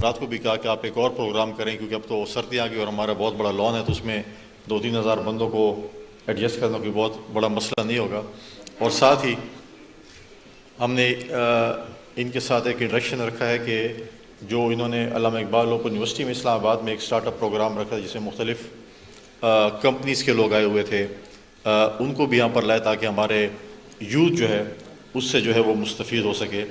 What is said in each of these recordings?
رات کو بھی کہا کہ آپ ایک اور پروگرام کریں، کیونکہ اب تو سردیاں آ گئی اور ہمارا بہت بڑا لان ہے، تو اس میں 2-3 ہزار بندوں کو ایڈجسٹ کرنا کوئی بہت بڑا مسئلہ نہیں ہوگا۔ اور ساتھ ہی ہم نے ان کے ساتھ ایک انٹریکشن رکھا ہے کہ جو انہوں نے علامہ اقبال اوپن یونیورسٹی میں اسلام آباد میں ایک اسٹارٹ اپ پروگرام رکھا جس میں مختلف کمپنیز کے لوگ آئے ہوئے تھے، ان کو بھی یہاں پر لائے تاکہ ہمارے یوتھ جو ہے اس سے جو ہے وہ مستفید ہو سکے۔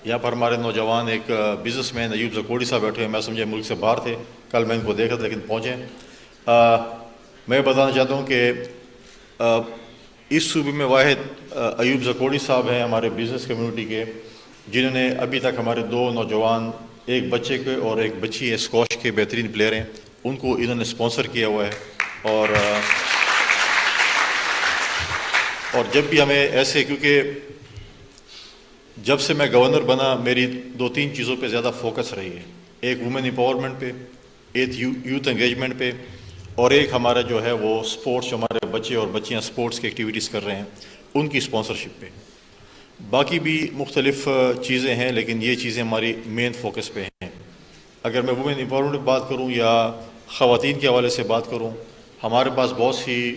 یہاں پر ہمارے نوجوان ایک بزنس مین ایوب زکوڑی صاحب بیٹھے ہیں، میں سمجھے ملک سے باہر تھے، کل میں ان کو دیکھا تھا لیکن پہنچے۔ میں بتانا چاہتا ہوں کہ اس صوبے میں واحد ایوب زکوڑی صاحب ہیں ہمارے بزنس کمیونٹی کے، جنہوں نے ابھی تک ہمارے 2 نوجوان، ایک بچے کے اور ایک بچی ہے، اسکواش کے بہترین پلیئر ہیں، ان کو انہوں نے اسپانسر کیا ہوا ہے۔ اور جب بھی ہمیں ایسے، کیونکہ جب سے میں گورنر بنا میری 2-3 چیزوں پہ زیادہ فوکس رہی ہے، ایک وومن امپاورمنٹ پہ، ایک یوتھ انگیجمنٹ پہ، اور ایک ہمارا جو ہے وہ سپورٹس، جو ہمارے بچے اور بچیاں سپورٹس کی ایکٹیویٹیز کر رہے ہیں ان کی اسپانسرشپ پہ۔ باقی بھی مختلف چیزیں ہیں لیکن یہ چیزیں ہماری مین فوکس پہ ہیں۔ اگر میں وومن امپاورمنٹ کی بات کروں یا خواتین کے حوالے سے بات کروں، ہمارے پاس بہت سی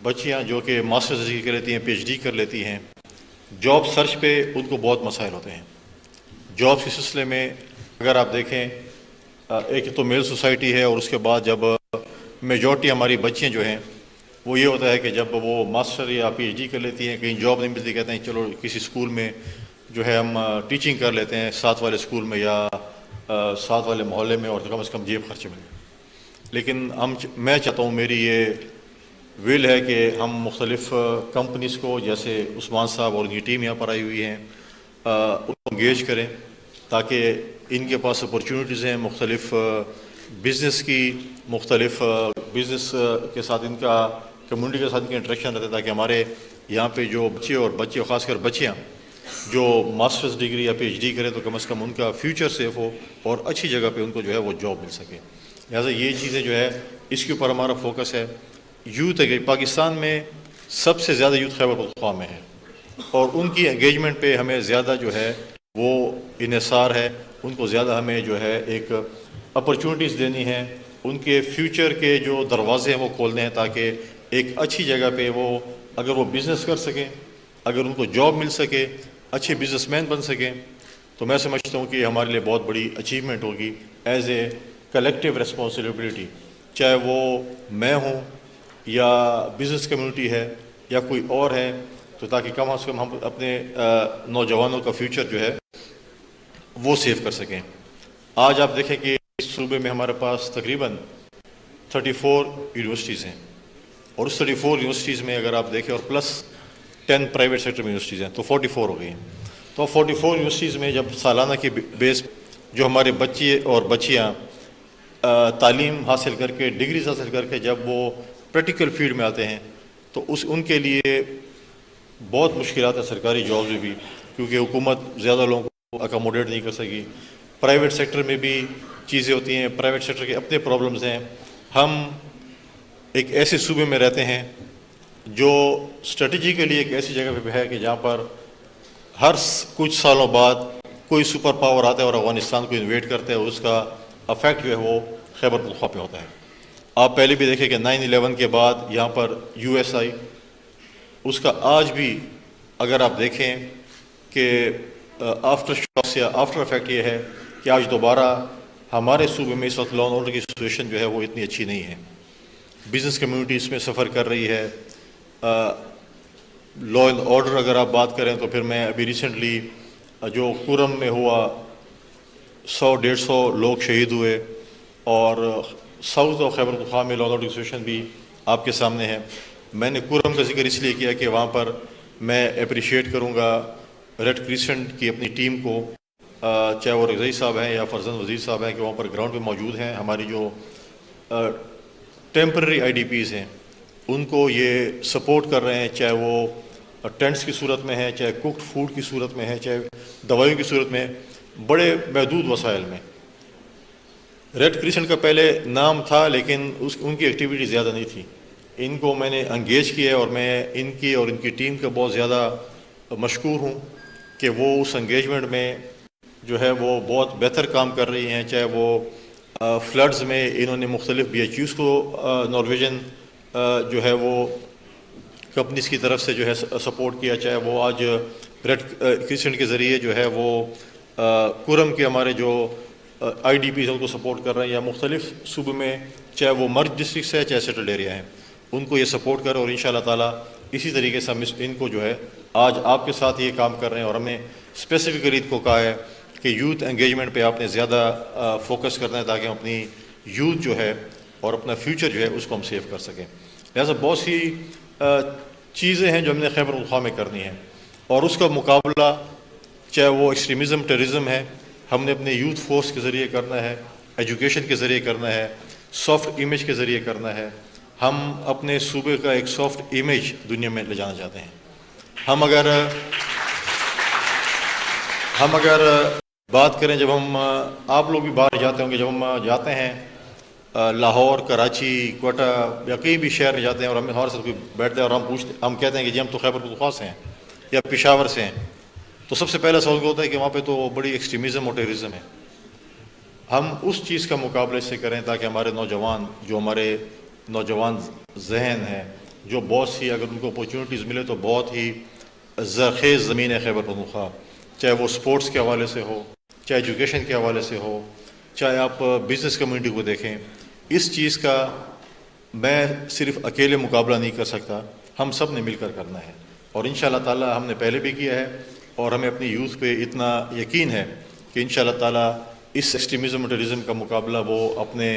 بچیاں جو کہ ماسٹرز ڈگری کر لیتی ہیں، پی ایچ ڈی کر لیتی ہیں، جاب سرچ پہ ان کو بہت مسائل ہوتے ہیں۔ جابس کے سلسلے میں اگر آپ دیکھیں، ایک تو میل سوسائٹی ہے، اور اس کے بعد جب میجورٹی ہماری بچیاں جو ہیں وہ یہ ہوتا ہے کہ جب وہ ماسٹر یا پی ایچ ڈی کر لیتی ہیں، کہیں جاب نہیں ملتی، کہتے ہیں چلو کسی اسکول میں جو ہے ہم ٹیچنگ کر لیتے ہیں، ساتھ والے اسکول میں یا ساتھ والے محلے میں، اور کم از کم جیب خرچ میں۔ لیکن میں چاہتا ہوں، میری یہ ویل ہے کہ ہم مختلف کمپنیز کو، جیسے عثمان صاحب اور ان کی ٹیم یہاں پر آئی ہوئی ہیں، ان کو انگیج کریں تاکہ ان کے پاس اپرچونیٹیز ہیں مختلف بزنس کی، مختلف بزنس کے ساتھ ان کا، کمیونٹی کے ساتھ ان کا انٹریکشن رہتا ہے، تاکہ ہمارے یہاں پہ جو بچے خاص کر بچیاں جو ماسٹرز ڈگری یا پی ایچ ڈی کریں تو کم از کم ان کا فیوچر سیف ہو اور اچھی جگہ پہ ان کو جو ہے وہ جاب مل سکے۔ لہٰذا یہ چیزیں جو ہے اس کے اوپر ہمارا فوکس ہے۔ یوتھ پاکستان میں سب سے زیادہ یوتھ خیبر پختونخوا میں ہے، اور ان کی انگیجمنٹ پہ ہمیں زیادہ جو ہے وہ انحصار ہے، ان کو زیادہ ہمیں جو ہے ایک اپرچونٹیز دینی ہیں، ان کے فیوچر کے جو دروازے ہیں وہ کھولنے ہیں تاکہ ایک اچھی جگہ پہ وہ، اگر وہ بزنس کر سکیں، اگر ان کو جاب مل سکے، اچھے بزنس مین بن سکیں، تو میں سمجھتا ہوں کہ یہ ہمارے لیے بہت بڑی اچیومنٹ ہوگی ایز اے کلیکٹیو ریسپانسبلٹی، چاہے وہ میں ہوں یا بزنس کمیونٹی ہے یا کوئی اور ہے، تو تاکہ کم از کم ہم اپنے نوجوانوں کا فیوچر جو ہے وہ سیو کر سکیں۔ آج آپ دیکھیں کہ اس صوبے میں ہمارے پاس تقریباً 34 یونیورسٹیز ہیں، اور اس 34 یونیورسٹیز میں اگر آپ دیکھیں، اور پلس 10 پرائیویٹ سیکٹر میں یونیورسٹیز ہیں، تو 44 ہو گئی ہیں۔ تو 44 یونیورسٹیز میں جب سالانہ کی بیس جو ہمارے بچے اور بچیاں تعلیم حاصل کر کے، ڈگریز حاصل کر کے جب وہ پریکٹیکل فیلڈ میں آتے ہیں تو ان کے لیے بہت مشکلات ہیں سرکاری جابس میں بھی، کیونکہ حکومت زیادہ لوگوں کو اکاموڈیٹ نہیں کر سکی۔ پرائیویٹ سیکٹر میں بھی چیزیں ہوتی ہیں، پرائیویٹ سیکٹر کے اپنے پرابلمز ہیں۔ ہم ایک ایسے صوبے میں رہتے ہیں جو اسٹریٹجیکلی ایک ایسی جگہ پہ ہے کہ جہاں پر ہر کچھ سالوں بعد کوئی سپر پاور آتا ہے اور افغانستان کو انویٹ کرتا ہے، اور اس کا افیکٹ جو ہے وہ خیبر پختونخوا پہ ہوتا ہے۔ آپ پہلے بھی دیکھیں کہ 9/11 کے بعد یہاں پر یو ایس آئی، اس کا آج بھی اگر آپ دیکھیں کہ آفٹر شاکس یا آفٹر افیکٹ یہ ہے کہ آج دوبارہ ہمارے صوبے میں اس وقت لا اینڈ آرڈر کی سچویشن جو ہے وہ اتنی اچھی نہیں ہے۔ بزنس کمیونٹی اس میں سفر کر رہی ہے۔ لا اینڈ آرڈر اگر آپ بات کریں تو پھر میں ابھی ریسنٹلی جو کورم میں ہوا، 100-150 لوگ شہید ہوئے، اور ساؤتھ آف خیبر پختونخوا میں لا اینڈ آرڈر کی سچویشن بھی آپ کے سامنے ہے۔ میں نے کورم کا ذکر اس لیے کیا کہ وہاں پر میں اپریشیٹ کروں گا ریڈ کریسنٹ کی اپنی ٹیم کو، چاہے وہ رضائی صاحب ہیں یا فرزند وزیر صاحب ہیں، کہ وہاں پر گراؤنڈ پہ موجود ہیں۔ ہماری جو ٹیمپرری آئی ڈی پیز ہیں ان کو یہ سپورٹ کر رہے ہیں، چاہے وہ ٹینٹس کی صورت میں ہے، چاہے کوکڈ فوڈ کی صورت میں ہے، چاہے دوائیوں کی صورت میں، بڑے محدود وسائل میں۔ ریڈ کریسنٹ کا پہلے نام تھا لیکن ان کی ایکٹیویٹی زیادہ نہیں تھی۔ ان کو میں نے انگیج کیا ہے، اور میں ان کی اور ان کی ٹیم کا بہت زیادہ مشکور ہوں کہ وہ اس انگیجمنٹ میں جو ہے وہ بہت بہتر کام کر رہی ہیں، چاہے وہ فلڈز میں انہوں نے مختلف BHUs کو نارویجن جو ہے وہ کمپنیز کی طرف سے جو ہے سپورٹ کیا، چاہے وہ آج ریڈ کرسنٹ کے ذریعے جو ہے وہ کرم کے ہمارے جو IDPs ہیں ان کو سپورٹ کر رہے ہیں، یا مختلف صوبے میں چاہے وہ مرج ڈسٹرکٹس ہے چاہے سیٹلڈ ایریا ہیں ان کو یہ سپورٹ کر، اور انشاءاللہ تعالیٰ اسی طریقے سے ہم ان کو جو ہے آج آپ کے ساتھ یہ کام کر رہے ہیں، اور ہم نے اسپیسیفکلی ان کو کہا ہے کہ یوتھ انگیجمنٹ پہ آپ نے زیادہ فوکس کرنا ہے تاکہ ہم اپنی یوتھ جو ہے اور اپنا فیوچر جو ہے اس کو ہم سیو کر سکیں۔ لہٰذا بہت سی چیزیں ہیں جو ہم نے خیبر پختونخوا میں کرنی ہیں، اور اس کا مقابلہ چاہے وہ ایکسٹریمزم ٹیررزم ہے ہم نے اپنے یوتھ فورس کے ذریعے کرنا ہے، ایجوکیشن کے ذریعے کرنا ہے، سافٹ امیج کے ذریعے کرنا ہے۔ ہم اپنے صوبے کا ایک سافٹ امیج دنیا میں لے جانا چاہتے ہیں۔ ہم اگر بات کریں، جب ہم آپ لوگ بھی باہر جاتے ہوں گے، جب ہم جاتے ہیں لاہور، کراچی، کوئٹہ یا کئی بھی شہر میں جاتے ہیں اور ہمارے ساتھ کوئی بیٹھتے ہیں اور ہم کہتے ہیں کہ جی ہم تو خیبر پختونخوا سے ہیں یا پشاور سے ہیں، تو سب سے پہلا سوال ہوتا ہے کہ وہاں پہ تو بڑی ایکسٹریمزم اور ٹیررزم ہے۔ ہم اس چیز کا مقابلہ سے کریں تاکہ ہمارے نوجوان، جو ہمارے نوجوان ذہن ہیں، جو بہت سی اگر ان کو اپورچونیٹیز ملے تو بہت ہی زرخیز زمین ہے خیبر پختونخوا، چاہے وہ سپورٹس کے حوالے سے ہو، چاہے ایجوکیشن کے حوالے سے ہو، چاہے آپ بزنس کمیونٹی کو دیکھیں۔ اس چیز کا میں صرف اکیلے مقابلہ نہیں کر سکتا، ہم سب نے مل کر کرنا ہے، اور انشاءاللہ تعالی ہم نے پہلے بھی کیا ہے، اور ہمیں اپنی یوتھ پہ اتنا یقین ہے کہ انشاءاللہ تعالی اس ایکسٹریمزم اور ٹیررزم کا مقابلہ وہ اپنے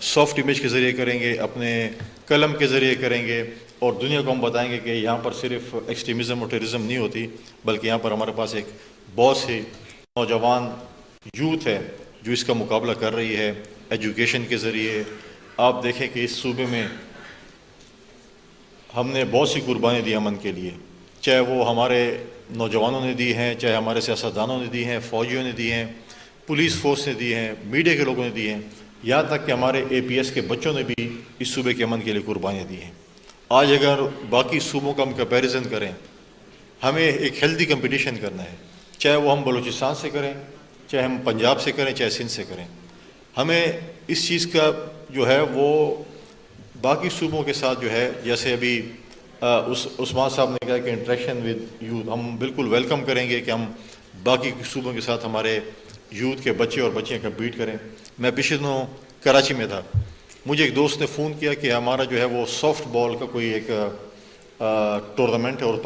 سافٹ امیج کے ذریعے کریں گے، اپنے قلم کے ذریعے کریں گے، اور دنیا کو ہم بتائیں گے کہ یہاں پر صرف ایکسٹریمزم اور ٹیررزم نہیں ہوتی، بلکہ یہاں پر ہمارے پاس ایک بہت سی نوجوان یوتھ ہے جو اس کا مقابلہ کر رہی ہے ایجوکیشن کے ذریعے۔ آپ دیکھیں کہ اس صوبے میں ہم نے بہت سی قربانی دی امن کے لیے، چاہے وہ ہمارے نوجوانوں نے دی ہیں، چاہے ہمارے سیاستدانوں نے دی ہیں، فوجیوں نے دی ہیں، پولیس فورس نے دی ہیں، میڈیا کے لوگوں نے دی ہیں، یہاں تک کہ ہمارے APS کے بچوں نے بھی اس صوبے کے امن کے لیے قربانیاں دی ہیں۔ آج اگر باقی صوبوں کا ہم کمپیریزن کریں، ہمیں ایک ہیلدی کمپٹیشن کرنا ہے، چاہے وہ ہم بلوچستان سے کریں، چاہے ہم پنجاب سے کریں، چاہے سندھ سے کریں۔ ہمیں اس چیز کا جو ہے وہ باقی صوبوں کے ساتھ جو ہے، جیسے ابھی عثمان صاحب نے کہا کہ انٹریکشن ود یوتھ، ہم بالکل ویلکم کریں گے کہ ہم باقی صوبوں کے ساتھ ہمارے یوتھ کے بچے اور بچیاں کمپیٹ کریں۔ میں پچھلے دنوں کراچی میں تھا، مجھے ایک دوست نے فون کیا کہ ہمارا جو ہے وہ سافٹ بال کا کوئی ایک ٹورنامنٹ ہے، اور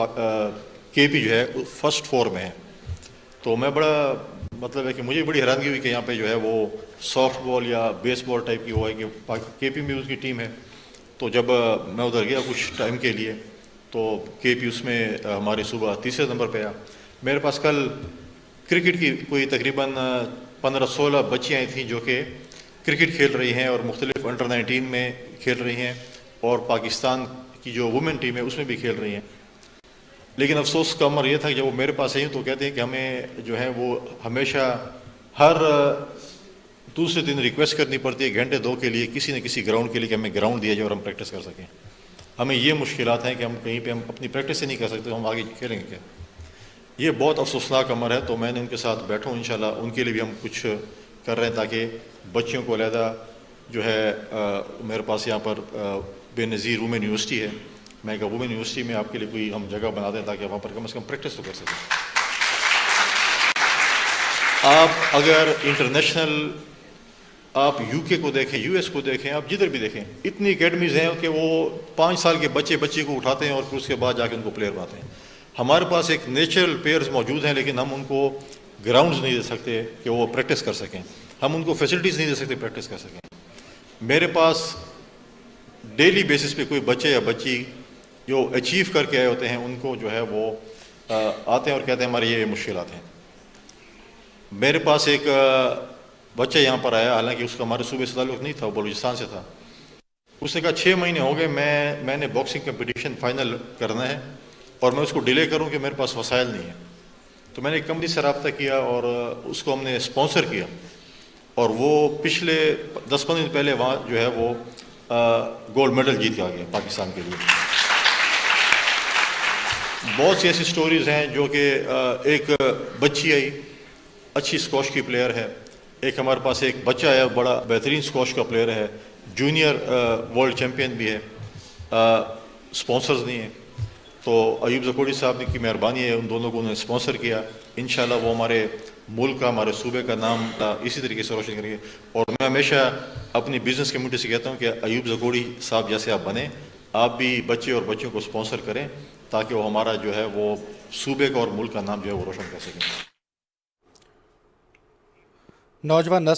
KP جو ہے فرسٹ 4 میں ہے، تو میں بڑا مطلب ہے کہ مجھے بڑی حیرانگی ہوئی کہ یہاں پہ جو ہے وہ سافٹ بال یا بیس بال ٹائپ کی وہ ہے کہ KP میں اس کی ٹیم ہے۔ تو جب میں ادھر گیا کچھ ٹائم کے لیے تو KP اس میں ہمارے صوبہ تیسرے نمبر پہ آیا۔ میرے پاس کل کرکٹ کی کوئی تقریباً 15-16 بچیاں تھیں جو کہ کرکٹ کھیل رہی ہیں اور مختلف انڈر 19 میں کھیل رہی ہیں، اور پاکستان کی جو وومن ٹیم ہے اس میں بھی کھیل رہی ہیں۔ لیکن افسوس کا امر یہ تھا کہ جب وہ میرے پاس آئی تو کہتے ہیں کہ ہمیں جو ہے وہ ہمیشہ ہر دوسرے دن ریکویسٹ کرنی پڑتی ہے گھنٹے 2 کے لیے کسی نہ کسی گراؤنڈ کے لیے کہ ہمیں گراؤنڈ دیا جائے اور ہم پریکٹس کر سکیں۔ ہمیں یہ مشکلات ہیں کہ ہم کہیں پہ ہم اپنی پریکٹس ہی نہیں کر سکتے، تو ہم آگے کھیلیں گے کیا؟ یہ بہت افسوسناک امر ہے۔ تو میں نے ان کے ساتھ بیٹھوں، انشاءاللہ ان کے لیے بھی ہم کچھ کر رہے ہیں تاکہ بچیوں کو علیحدہ جو ہے میرے پاس یہاں پر بے نظیر وومن یونیورسٹی ہے، میں کہا وومن یونیورسٹی میں آپ کے لیے کوئی ہم جگہ بنا دیں تاکہ وہاں پر کم از کم پریکٹس تو کر سکیں۔ آپ اگر انٹرنیشنل آپ UK کو دیکھیں، US کو دیکھیں، آپ جدھر بھی دیکھیں، اتنی اکیڈمیز ہیں کہ وہ 5 سال کے بچے کو اٹھاتے ہیں اور پھر اس کے بعد جا کے ان کو پلیئر بناتے ہیں۔ ہمارے پاس ایک نیچرل پلیئرز موجود ہیں، لیکن ہم ان کو گراؤنڈز نہیں دے سکتے کہ وہ پریکٹس کر سکیں، ہم ان کو فیسلٹیز نہیں دے سکتے پریکٹس کر سکیں۔ میرے پاس ڈیلی بیسس پہ کوئی بچے یا بچی جو اچیو کر کے آئے ہوتے ہیں، ان کو جو ہے وہ آتے ہیں اور کہتے ہیں ہماری یہ مشکلات ہیں۔ میرے پاس ایک بچہ یہاں پر آیا، حالانکہ اس کا ہمارے صوبے سے تعلق نہیں تھا، وہ بلوچستان سے تھا۔ اس نے کہا 6 مہینے ہو گئے میں نے باکسنگ کمپٹیشن فائنل کرنا ہے اور میں اس کو ڈیلے کروں کہ میرے پاس وسائل نہیں ہیں۔ تو میں نے ایک کمپنی سے رابطہ کیا اور اس کو ہم نے اسپانسر کیا، اور وہ پچھلے 10-15 دن پہلے وہاں جو ہے وہ گولڈ میڈل جیت کے آ گیا پاکستان کے لیے۔ بہت سی ایسی سٹوریز ہیں جو کہ ایک بچی آئی اچھی اسکواش کی پلیئر ہے. ایک ہمارے پاس ایک بچہ ہے بڑا بہترین اسکواش کا پلیئر ہے, جونیئر ورلڈ چیمپئن بھی ہے. اسپانسرز نہیں ہیں, تو ایوب زکوڑی صاحب کی مہربانی ہے, ان دونوں کو انہوں نے اسپانسر کیا. انشاءاللہ وہ ہمارے ملک کا, ہمارے صوبے کا نام اسی طریقے سے روشن کریں گے. اور میں ہمیشہ اپنی بزنس کمیونٹی سے کہتا ہوں کہ ایوب زکوڑی صاحب جیسے آپ بنیں, آپ بھی بچے اور بچوں کو اسپانسر کریں تاکہ وہ ہمارا جو ہے وہ صوبے کا اور ملک کا نام جو ہے وہ روشن کر سکیں. نوجوان نسل